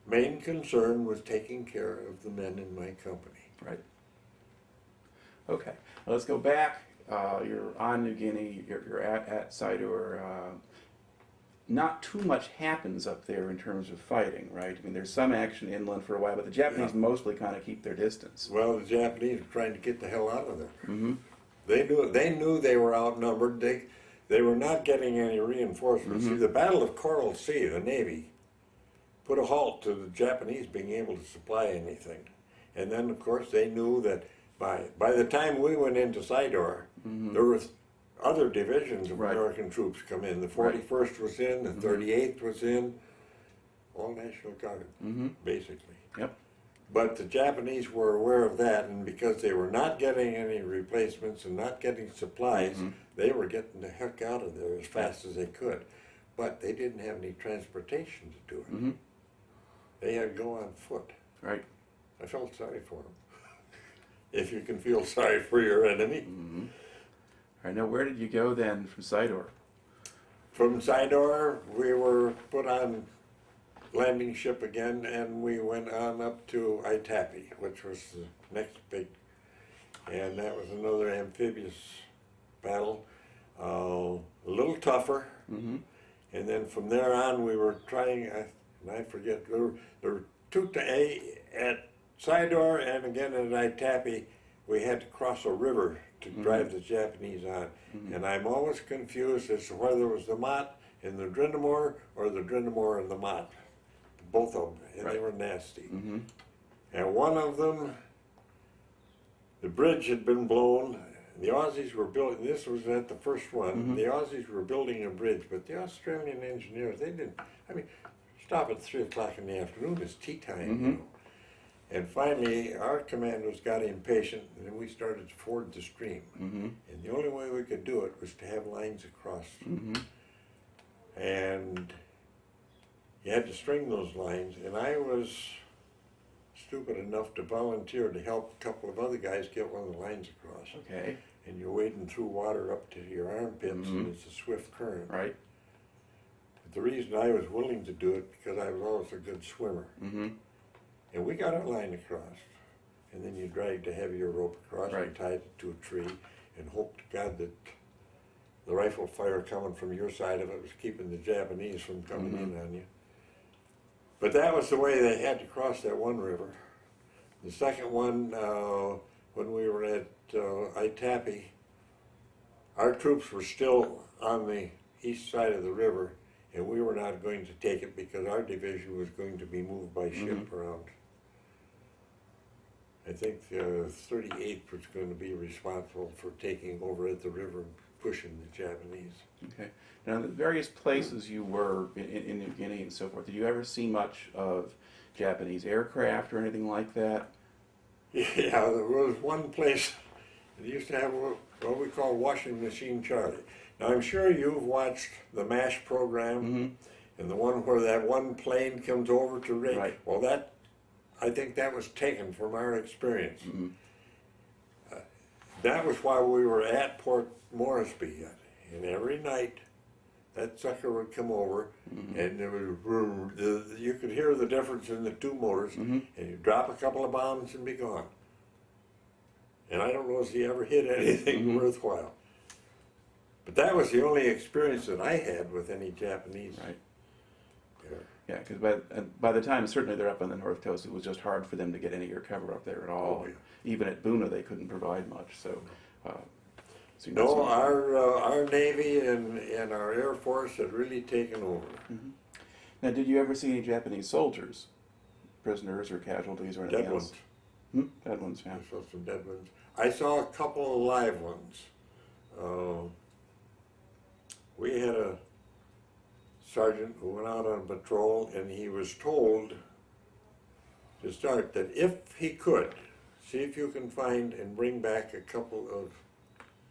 main concern was taking care of the men in my company. Right. Okay. Well, let's go back. You're on New Guinea. You're at Saidor. Not too much happens up there in terms of fighting, right? I mean, there's some action inland for a while, but the Japanese mostly kind of keep their distance. Well, the Japanese were trying to get the hell out of there. Mm-hmm. They knew they were outnumbered. They were not getting any reinforcements. Mm-hmm. See, the Battle of Coral Sea, the Navy, put a halt to the Japanese being able to supply anything. And then, of course, they knew that by the time we went into Saidor, Mm-hmm. there were other divisions of Right. American troops come in. The Right. 41st was in, the 38th was in, all National Guard, Mm-hmm. basically. Yep. But the Japanese were aware of that, and because they were not getting any replacements and not getting supplies, Mhm. they were getting the heck out of there as fast as they could. But they didn't have any transportation to do it. Mm-hmm. They had to go on foot. Right. I felt sorry for them. If you can feel sorry for your enemy. Mm-hmm. All right. Now, where did you go then from Saidor? From Saidor, we were put on landing ship again, and we went on up to Aitape, which was the next big, and that was another amphibious battle, a little tougher. Mm-hmm. And then from there on, we were trying, I forget, there were two at Saidor and again at Aitape, we had to cross a river to drive the Japanese on. And I'm always confused as to whether it was the Mott and the Drinamore or the Drinamore and the Mott. Both of them, and they were nasty. Mm-hmm. And one of them, the bridge had been blown. The Aussies were building, this was at the first one, the Aussies were building a bridge, but the Australian engineers, they didn't, I mean, stop at 3 o'clock in the afternoon, it's tea time, you know. And finally, our commanders got impatient, and then we started to ford the stream. Mm-hmm. And the only way we could do it was to have lines across. Mm-hmm. And you had to string those lines, and I was stupid enough to volunteer to help a couple of other guys get one of the lines across. Okay. And you're wading through water up to your armpits, and it's a swift current. Right. But the reason I was willing to do it, because I was always a good swimmer. Mm-hmm. And we got our line across, and then you dragged a heavier rope across Right. and tied it to a tree, and hoped to God that the rifle fire coming from your side of it was keeping the Japanese from coming in on you. But that was the way they had to cross that one river. The second one, when we were at Aitape, our troops were still on the east side of the river, and we were not going to take it because our division was going to be moved by ship around. I think the 38th was going to be responsible for taking over at the river and pushing the Japanese. Okay. Now, the various places you were in New Guinea and so forth, did you ever see much of Japanese aircraft or anything like that? Yeah, there was one place that used to have what we call Washing Machine Charlie. Now, I'm sure you've watched the MASH program and the one where that one plane comes over to raid. Right. Well, I think that was taken from our experience. That was while we were at Port Moresby, and every night that sucker would come over, and there was, you could hear the difference in the two motors, and you drop a couple of bombs and be gone. And I don't know if he ever hit anything worthwhile. But that was the only experience that I had with any Japanese. Right. Yeah. Yeah, because by the time certainly they're up on the north coast, it was just hard for them to get any air cover up there at all. Oh, yeah. Even at Buna, they couldn't provide much. So, so No, our Navy and our Air Force had really taken over. Now, did you ever see any Japanese soldiers, prisoners or casualties or anything Dead else? ones. Dead ones, yeah. I saw some dead ones. I saw a couple of live ones. We had a sergeant who went out on patrol, and he was told to start that if he could, see if you can find and bring back a couple of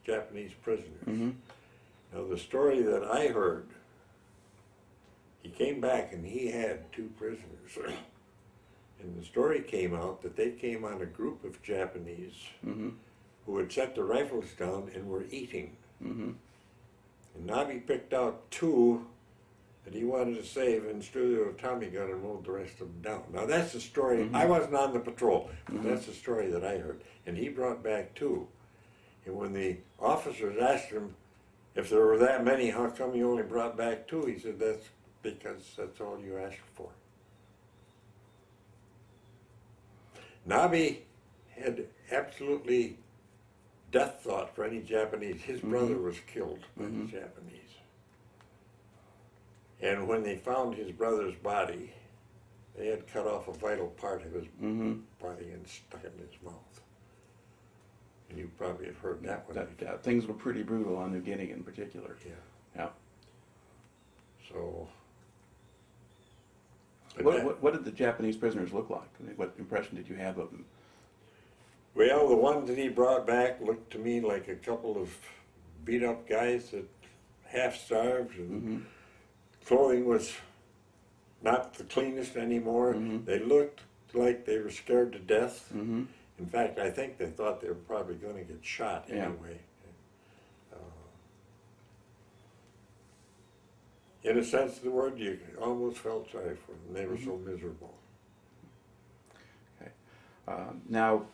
Japanese prisoners. Now, the story that I heard, he came back and he had 2 prisoners. And the story came out that they came on a group of Japanese who had set their rifles down and were eating. And Nabi picked out 2 that he wanted to save and threw a Tommy gun and mowed the rest of them down. Now that's the story. I wasn't on the patrol, but that's the story that I heard. And he brought back 2. And when the officers asked him if there were that many, how come you only brought back 2? He said, that's because that's all you asked for. Nabi had absolutely death thought for any Japanese. His brother was killed by the Japanese. And when they found his brother's body, they had cut off a vital part of his body and stuck it in his mouth. And you probably have heard that one before. Things were pretty brutal on New Guinea in particular. Yeah. Yeah. So. What did the Japanese prisoners look like? What impression did you have of them? Well, the ones that he brought back looked to me like a couple of beat-up guys that half-starved, and clothing was not the cleanest anymore. They looked like they were scared to death. In fact, I think they thought they were probably going to get shot anyway. In a sense of the word, you almost felt sorry for them. They were so miserable. Okay. Now,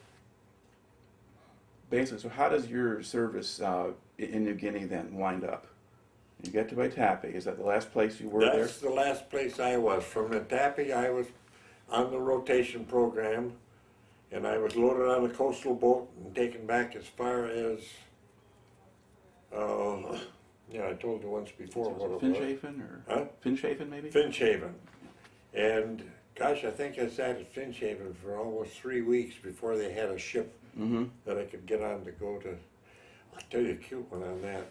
basically, so how does your service in New Guinea then wind up? You get to Aitape. Is that the last place you were there? That's the last place I was. From Aitape, I was on the rotation program, and I was loaded on a coastal boat and taken back as far as, I told you once before what it was. Finchhaven or Huh? Finchhaven maybe? Finchhaven. And gosh, I think I sat at Finchhaven for almost 3 weeks before they had a ship that I could get on to go to. I'll tell you a cute one on that.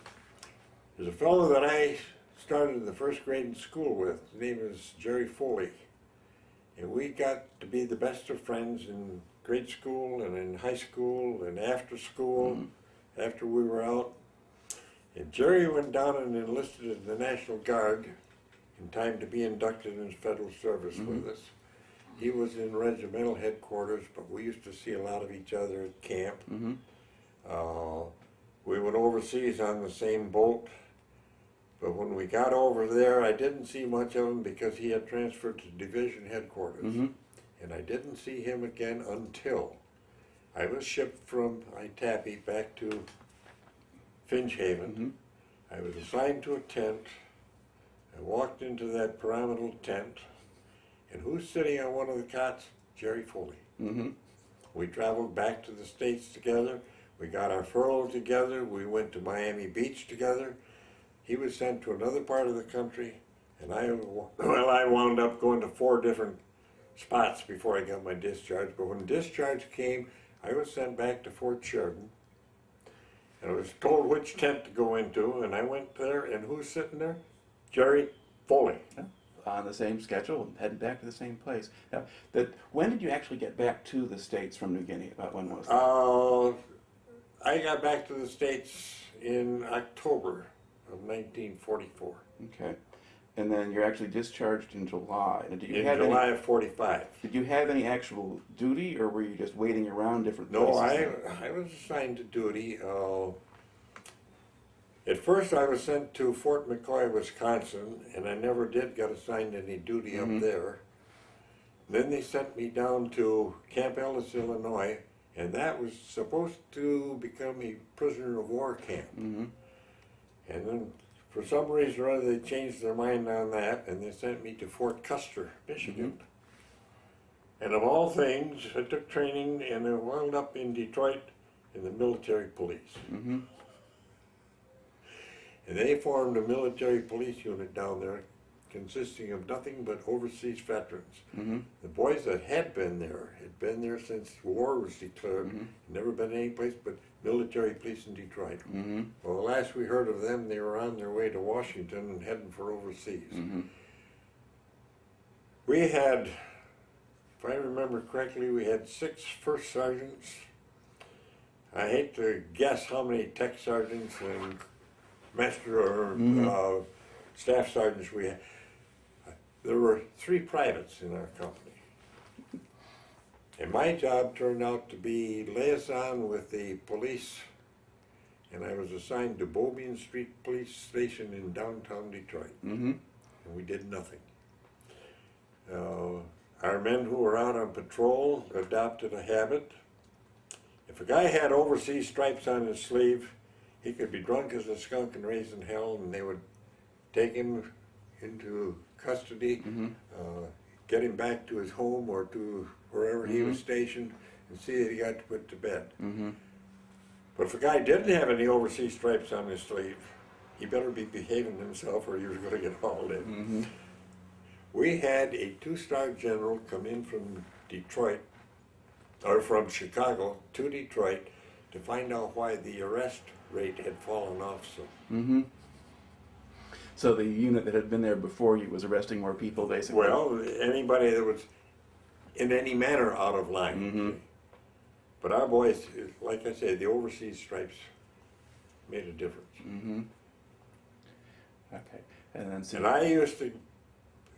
There's a fellow that I started the first grade in school with. His name is Jerry Foley. And we got to be the best of friends in grade school and in high school and after school, after we were out. And Jerry went down and enlisted in the National Guard in time to be inducted into federal service with us. He was in regimental headquarters, but we used to see a lot of each other at camp. We went overseas on the same boat, but when we got over there, I didn't see much of him because he had transferred to division headquarters. And I didn't see him again until I was shipped from Aitape back to Finchhaven. I was assigned to a tent. I walked into that pyramidal tent, and who's sitting on one of the cots? Jerry Foley. We traveled back to the States together. We got our furlough together. We went to Miami Beach together. He was sent to another part of the country, and I wound up going to 4 different spots before I got my discharge. But when discharge came, I was sent back to Fort Sheridan. And I was told which tent to go into, and I went there, and who's sitting there? Jerry Foley. On the same schedule and heading back to the same place. Now, when did you actually get back to the States from New Guinea? About when was that? I got back to the States in October of 1944. Okay. And then you're actually discharged in July. Now, did you In have July of 45. Did you have any actual duty, or were you just waiting around different places? No, I was assigned to duty. At first I was sent to Fort McCoy, Wisconsin, and I never did get assigned any duty up there. Then they sent me down to Camp Ellis, Illinois, and that was supposed to become a prisoner of war camp. And then for some reason or other they changed their mind on that, and they sent me to Fort Custer, Michigan. And of all things, I took training and I wound up in Detroit in the military police. And they formed a military police unit down there consisting of nothing but overseas veterans. The boys that had been there since war was declared, never been any place but military police in Detroit. Well, the last we heard of them, they were on their way to Washington and heading for overseas. We had, if I remember correctly, we had 6 first sergeants. I hate to guess how many tech sergeants and master or staff sergeants we had. There were 3 privates in our company. And my job turned out to be liaison with the police, and I was assigned to Beaubien Street Police Station in downtown Detroit. And we did nothing. Our men who were out on patrol adopted a habit. If a guy had overseas stripes on his sleeve, he could be drunk as a skunk and raising hell, and they would take him into custody, get him back to his home or to wherever he was stationed, and see that he got put to bed. But if a guy didn't have any overseas stripes on his sleeve, he better be behaving himself or he was going to get hauled in. We had a 2-star general come in from Detroit, or from Chicago to Detroit, to find out why the arrest rate had fallen off so. Mm-hmm. So the unit that had been there before you was arresting more people, basically? Well, anybody that was in any manner out of line. Mm-hmm. But our boys, like I say, the overseas stripes made a difference. Mm-hmm. Okay. And then so And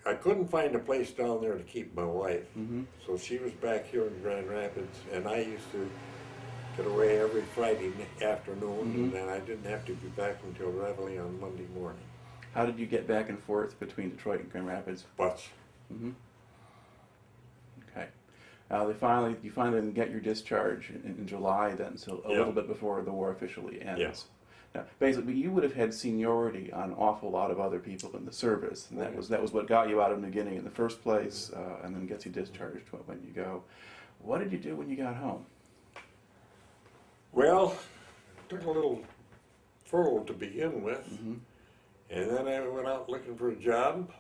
I couldn't find a place down there to keep my wife. Mm-hmm. So she was back here in Grand Rapids, and I used to get away every Friday afternoon, Mm-hmm. and then I didn't have to be back until Reveille on Monday morning. How did you get back and forth between Detroit and Grand Rapids? Bus. Mm-hmm. Okay. You finally get your discharge in July then, so a little bit before the war officially ends. Yeah. Now, basically, you would have had seniority on an awful lot of other people in the service, and that was what got you out of New Guinea in the first place, and then gets you discharged when you go. What did you do when you got home? Well, took a little furlough to begin with, Mm-hmm. and then I went out looking for a job,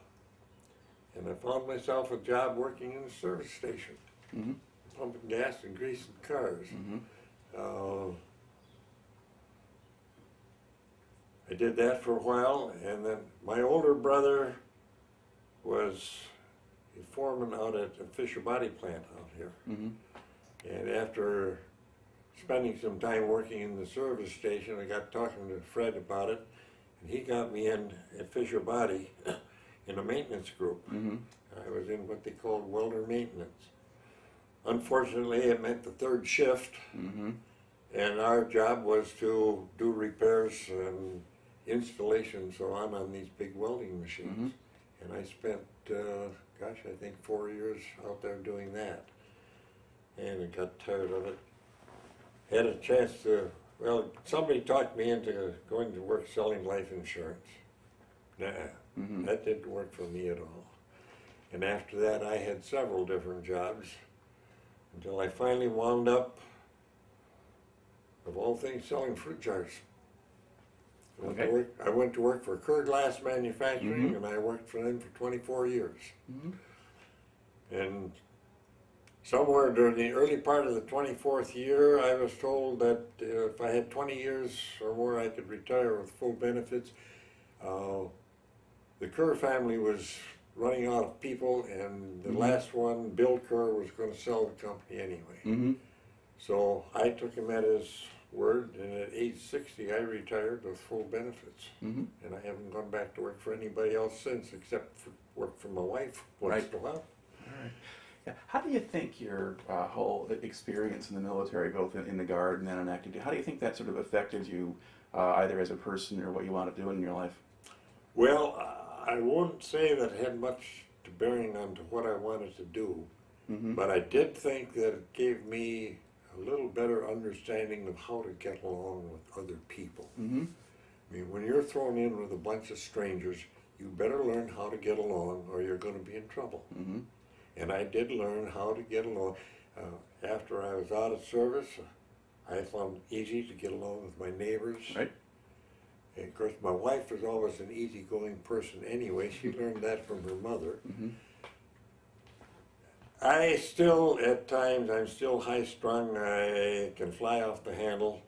and I found myself a job working in a service station, Mm-hmm. pumping gas and greasing cars. Mm-hmm. I did that for a while, and then my older brother was a foreman out at the Fisher Body Plant out here. Mm-hmm. And after spending some time working in the service station, I got talking to Fred about it, and he got me in at Fisher Body in a maintenance group. Mm-hmm. I was in what they called welder maintenance. Unfortunately, it meant the third shift, Mm-hmm. and our job was to do repairs and installation and so on these big welding machines. Mm-hmm. And I spent, I think 4 years out there doing that. And I got tired of it. Had a chance somebody talked me into going to work selling life insurance. Mm-hmm. That didn't work for me at all. And after that, I had several different jobs until I finally wound up, of all things, selling fruit jars. I went to work for Kerr Glass Manufacturing, Mm-hmm. and I worked for them for 24 years. Mm-hmm. And somewhere during the early part of the 24th year, I was told that if I had 20 years or more, I could retire with full benefits. The Kerr family was running out of people, and the Mm-hmm. last one, Bill Kerr, was going to sell the company anyway. Mm-hmm. So I took him at his word, and at age 60, I retired with full benefits. Mm-hmm. And I haven't gone back to work for anybody else since, except for work for my wife once in a while. All right. Yeah. How do you think your whole experience in the military, both in the Guard and then on active duty, how do you think that sort of affected you, either as a person or what you want to do in your life? Well, I won't say that it had much to bearing on to what I wanted to do, Mm-hmm. but I did think that it gave me a little better understanding of how to get along with other people. Mm-hmm. I mean, when you're thrown in with a bunch of strangers, you better learn how to get along or you're going to be in trouble. Mm-hmm. And I did learn how to get along. After I was out of service, I found it easy to get along with my neighbors. Right. And of course, my wife was always an easygoing person anyway. She learned that from her mother. Mm-hmm. I still, at times, I'm still high-strung. I can fly off the handle,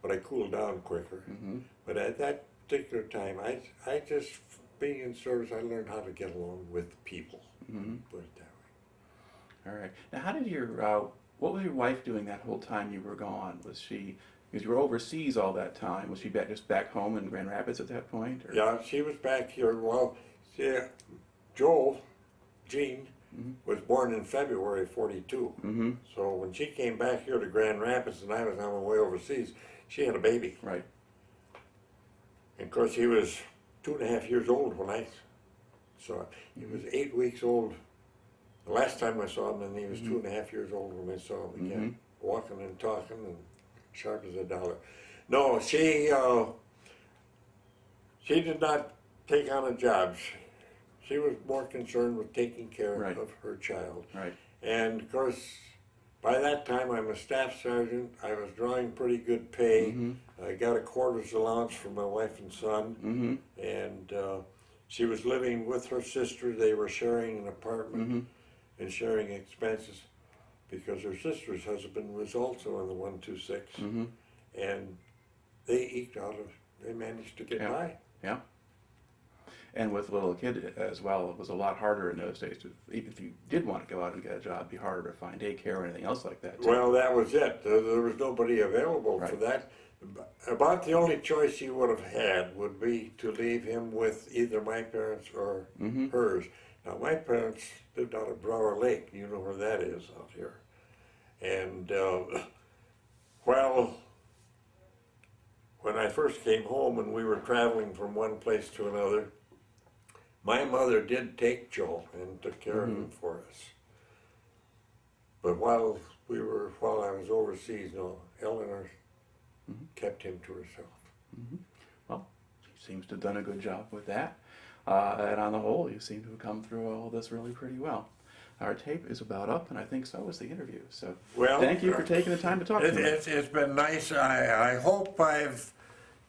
but I cool down quicker. Mm-hmm. But at that particular time, I just, being in service, I learned how to get along with people. Mm-hmm. Put it that way. All right. Now, how did what was your wife doing that whole time you were gone? Was she, because you were overseas all that time, was she just back home in Grand Rapids at that point? Or? Yeah, she was back here. Well, see, Jean, Mm-hmm. was born in February '42. Mm-hmm. So when she came back here to Grand Rapids and I was on my way overseas, she had a baby. Right. And of course, he was 2.5 years old when I saw him. He was 8 weeks old the last time I saw him, and he was 2.5 years old when I saw him again, walking and talking and sharp as a dollar. No, she did not take on a job. She was more concerned with taking care Right. of her child. Right. And of course, by that time, I'm a staff sergeant. I was drawing pretty good pay. Mm-hmm. I got a quarter's allowance for my wife and son. Mm-hmm. And she was living with her sister. They were sharing an apartment Mm-hmm. and sharing expenses because her sister's husband was also in the 126. Mm-hmm. and they managed to get Yeah. by. Yeah. And with a little kid as well, it was a lot harder in those days. Even if you did want to go out and get a job, it'd be harder to find daycare or anything else like that, too. Well, that was it. There was nobody available for Right. that. About the only choice he would have had would be to leave him with either my parents or Mm-hmm. hers. Now, my parents lived out of Brower Lake. You know where that is out here. And well, when I first came home and we were traveling from one place to another, my mother did take Joe and took care of him for us. But while I was overseas, no, Eleanor kept him to herself. Well, he seems to have done a good job with that. And on the whole, you seem to have come through all this really pretty well. Our tape is about up, and I think so is the interview. So Well, thank you for taking the time to talk to me. It's been nice. I hope I've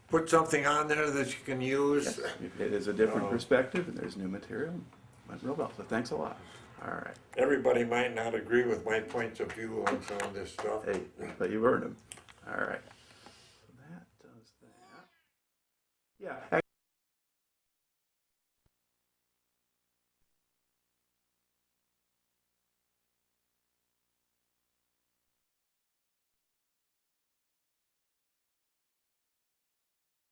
put something on there that you can use. Yes, it is a different perspective, and there's new material. Went real well, so thanks a lot. All right. Everybody might not agree with my points of view on some of this stuff. Hey, but you earned them. All right.